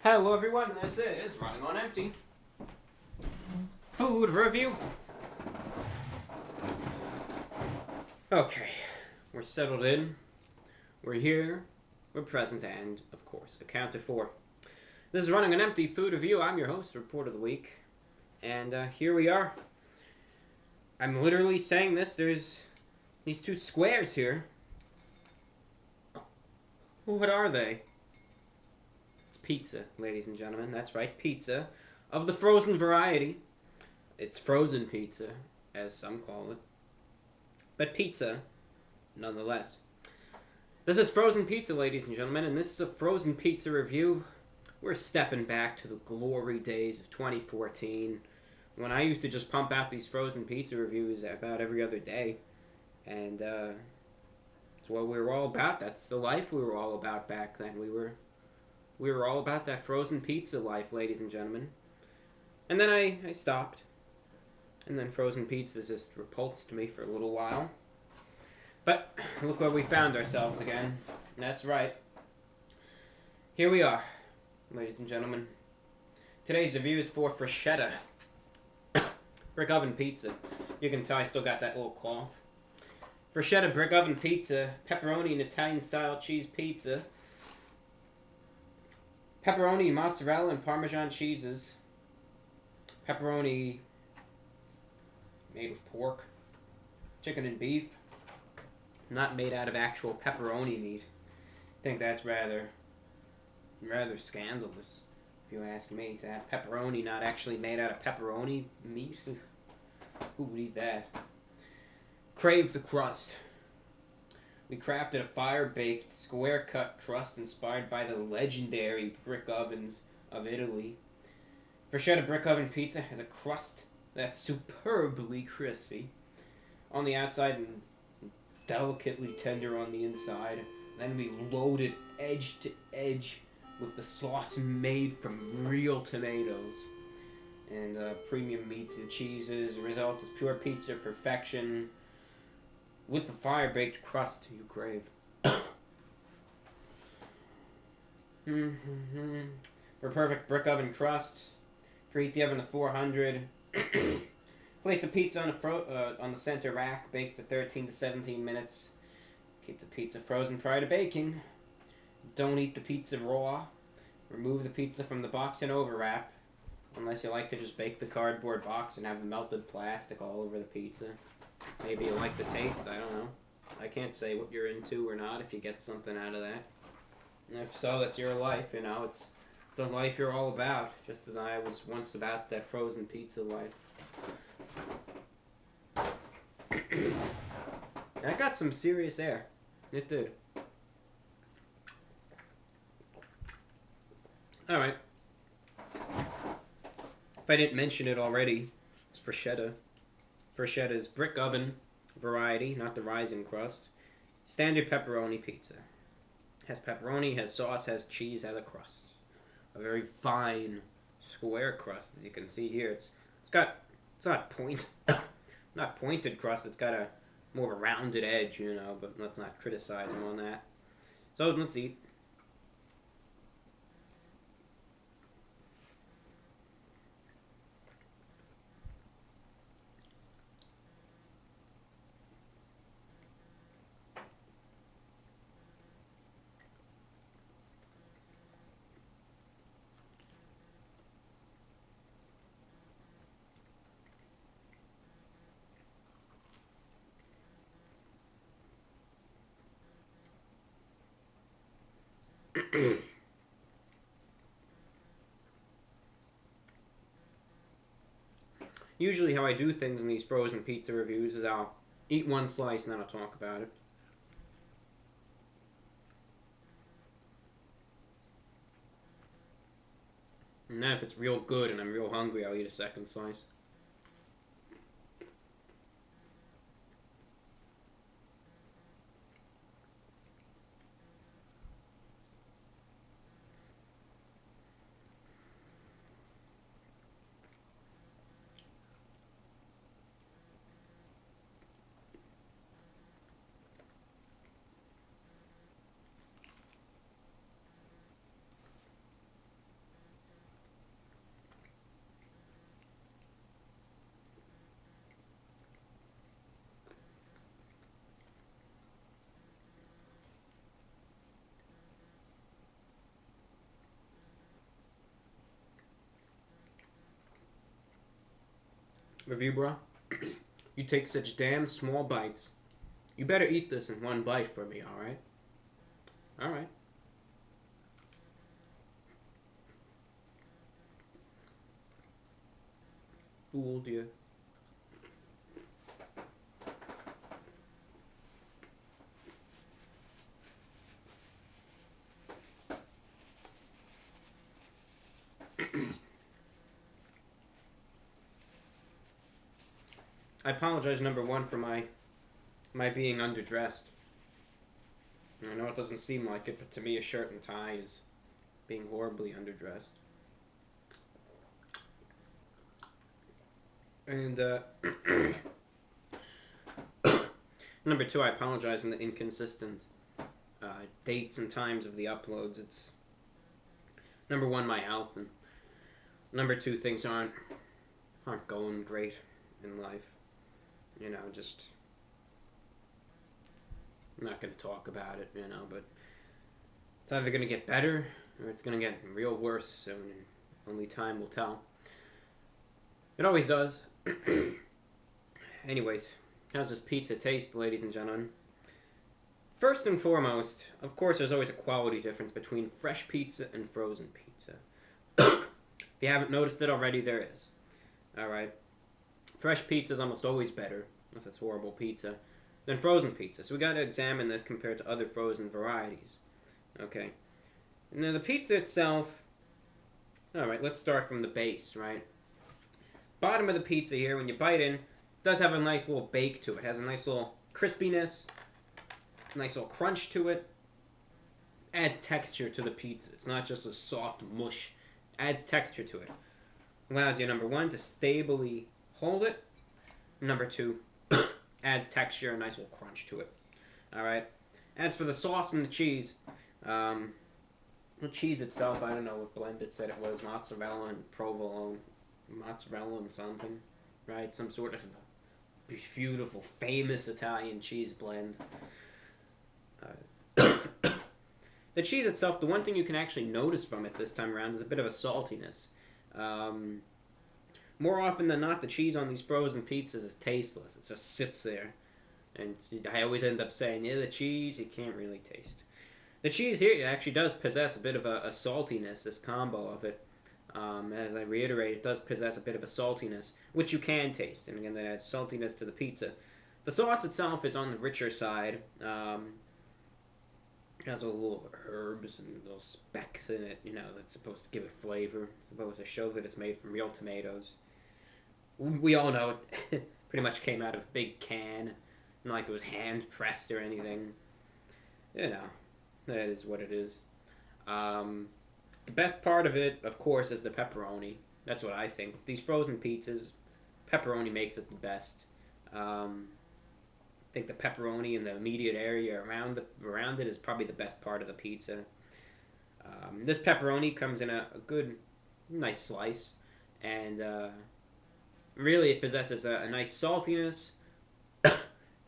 Hello everyone, this is Running on Empty. Food review. Okay, we're settled in, we're here, we're present, and, of course, accounted for. This is Running on Empty Food Review. I'm your host, Report of the Week, and here we are. I'm literally saying this, there's these two squares here. What are they? It's pizza, ladies and gentlemen. That's right, pizza of the frozen variety. It's frozen pizza, as some call it. But pizza, nonetheless. This is frozen pizza, ladies and gentlemen, and this is a frozen pizza review. We're stepping back to the glory days of 2014, when I used to just pump out these frozen pizza reviews about every other day. And it's what we were all about. That's the life we were all about back then. We were all about that frozen pizza life, ladies and gentlemen. And then I stopped. And then frozen pizza just repulsed me for a little while. But look where we found ourselves again. That's right. Here we are, ladies and gentlemen. Today's review is for Freschetta. Brick oven pizza. You can tell I still got that little cloth. Freschetta brick oven pizza. Pepperoni and Italian style cheese pizza. Pepperoni, mozzarella, and Parmesan cheeses. Pepperoni made with pork. Chicken and beef. Not made out of actual pepperoni meat. I think that's rather scandalous, if you ask me, to have pepperoni not actually made out of pepperoni meat. Who would eat that? Crave the crust. We crafted a fire-baked, square-cut crust inspired by the legendary brick ovens of Italy. Freschetta brick oven pizza has a crust that's superbly crispy on the outside and delicately tender on the inside. Then we load it edge to edge with the sauce made from real tomatoes and premium meats and cheeses. The result is pure pizza perfection with the fire-baked crust you crave. For perfect brick oven crust, preheat the oven to 400. Place the pizza on the center rack. Bake for 13 to 17 minutes. Keep the pizza frozen prior to baking. Don't eat the pizza raw. Remove the pizza from the box and overwrap. Unless you like to just bake the cardboard box and have the melted plastic all over the pizza. Maybe you like the taste, I don't know. I can't say what you're into or not if you get something out of that. And if so, that's your life, you know. It's the life you're all about, just as I was once about that frozen pizza life. That got some serious air. It did. Alright. If I didn't mention it already, it's Freschetta. Freschetta's brick oven variety, not the rising crust. Standard pepperoni pizza. Has pepperoni, has sauce, has cheese, has a crust. A very fine square crust, as you can see here. It's not not pointed crust. It's got a more of a rounded edge, you know. But let's not criticize him on that. So let's eat. Usually how I do things in these frozen pizza reviews is I'll eat one slice and then I'll talk about it. And then if it's real good and I'm real hungry, I'll eat a second slice. Review, bro. You take such damn small bites. You better eat this in one bite for me, alright? Alright. Fooled you. I apologize, number one, for my being underdressed. I know it doesn't seem like it, but to me a shirt and tie is being horribly underdressed. And, number two, I apologize in the inconsistent dates and times of the uploads. It's, number one, my health, and number two, things aren't going great in life. You know, just, I'm not going to talk about it, you know, but it's either going to get better or it's going to get real worse soon, and only time will tell. It always does. Anyways, how's this pizza taste, ladies and gentlemen? First and foremost, of course, there's always a quality difference between fresh pizza and frozen pizza. If you haven't noticed it already, there is. Alright? Fresh pizza is almost always better, unless it's horrible pizza, than frozen pizza. So we got to examine this compared to other frozen varieties. Okay? Now, the pizza itself... Alright, let's start from the base, right? Bottom of the pizza here, when you bite in, does have a nice little bake to it. It has a nice little crispiness, nice little crunch to it. Adds texture to the pizza. It's not just a soft mush. Adds texture to it. Allows you, number one, to stably hold it. Number two, adds texture, a nice little crunch to it. Alright. As for the sauce and the cheese, the cheese itself, I don't know what blend it said it was. Mozzarella and provolone. Mozzarella and something, right? Some sort of beautiful, famous Italian cheese blend. The cheese itself, the one thing you can actually notice from it this time around is a bit of a saltiness. More often than not, the cheese on these frozen pizzas is tasteless. It just sits there. And I always end up saying, yeah, the cheese, you can't really taste. The cheese here actually does possess a bit of a saltiness, this combo of it. As I reiterate, it does possess a bit of a saltiness, which you can taste, and again, that adds saltiness to the pizza. The sauce itself is on the richer side. It has a little herbs and little specks in it, you know, that's supposed to give it flavor, supposed to show that it's made from real tomatoes. We all know it pretty much came out of a big can, not like it was hand-pressed or anything. You know, that is what it is. The best part of it, of course, is the pepperoni. That's what I think. These frozen pizzas, pepperoni makes it the best. I think the pepperoni in the immediate area around it is probably the best part of the pizza. This pepperoni comes in a good, nice slice, and really it possesses a nice saltiness,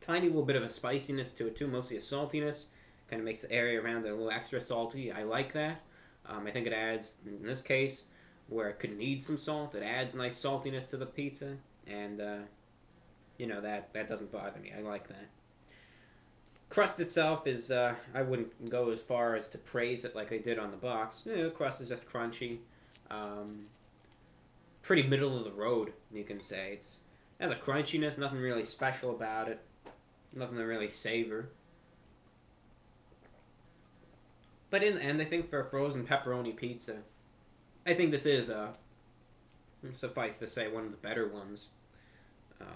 tiny little bit of a spiciness to it too, mostly a saltiness. Kind of makes the area around it a little extra salty. I like that. I think it adds, in this case, where it could need some salt, it adds nice saltiness to the pizza, and, you know, that doesn't bother me. I like that. Crust itself is, I wouldn't go as far as to praise it like I did on the box. The crust is just crunchy. Pretty middle of the road, you can say. It has a crunchiness, nothing really special about it. Nothing to really savor. But in the end, I think for a frozen pepperoni pizza, I think this is, suffice to say, one of the better ones.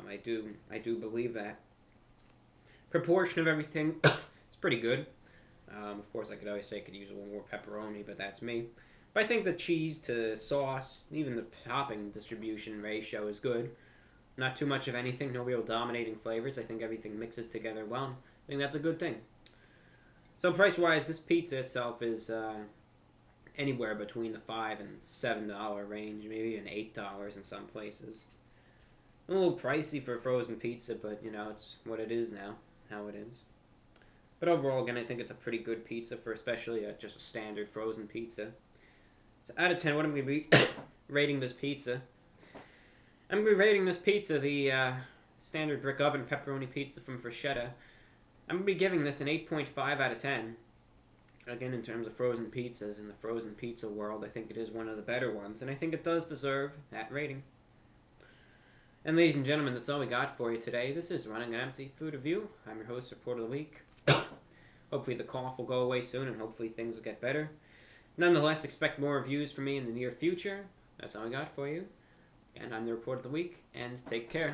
I do believe that. Proportion of everything is pretty good. Of course, I could always say I could use a little more pepperoni, but that's me. But I think the cheese to sauce, even the topping distribution ratio is good. Not too much of anything, no real dominating flavors. I think everything mixes together well. I think that's a good thing. So price-wise, this pizza itself is anywhere between the $5 and $7 range, maybe even $8 in some places. A little pricey for a frozen pizza, but, you know, it's what it is now, how it is. But overall, again, I think it's a pretty good pizza for especially just a standard frozen pizza. So out of 10, what am I going to be rating this pizza? I'm going to be rating this pizza, the standard brick oven pepperoni pizza from Freschetta. I'm going to be giving this an 8.5 out of 10. Again, in terms of frozen pizzas in the frozen pizza world, I think it is one of the better ones, and I think it does deserve that rating. And ladies and gentlemen, that's all we got for you today. This is Running an Empty Food Review. I'm your host, Report of the Week. Hopefully the cough will go away soon, and hopefully things will get better. Nonetheless, expect more reviews from me in the near future. That's all I got for you. And I'm the Report of the Week, and take care.